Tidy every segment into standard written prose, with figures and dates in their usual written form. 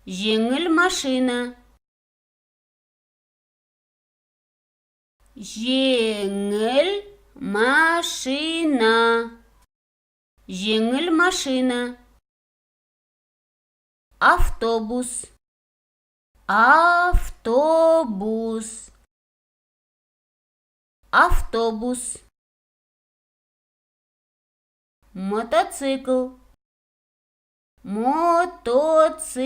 Жеңіл машина. Жеңіл машина. Жеңіл машина. Автобус. Автобус. Автобус. Мотоцикл. Мотоцикл.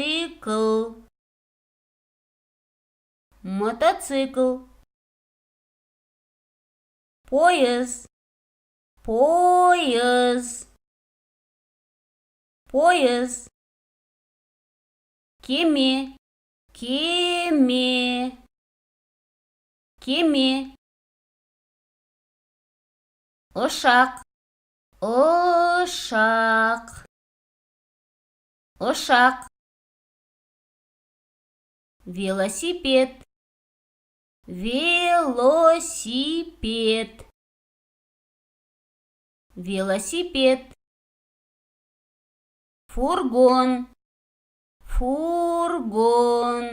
Мотоцикл. Поезд. Поезд. Поезд. Кеме. Кеме. Кеме. Ошақ. Ошақ. Ошақ. Велосипед. Велосипед. Велосипед. Фургон. Фургон.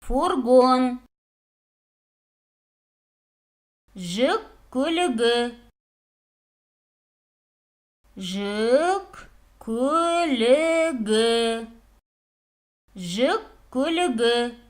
Фургон. Жүк көлігі. Жүк көлігі. Жүк көлігі.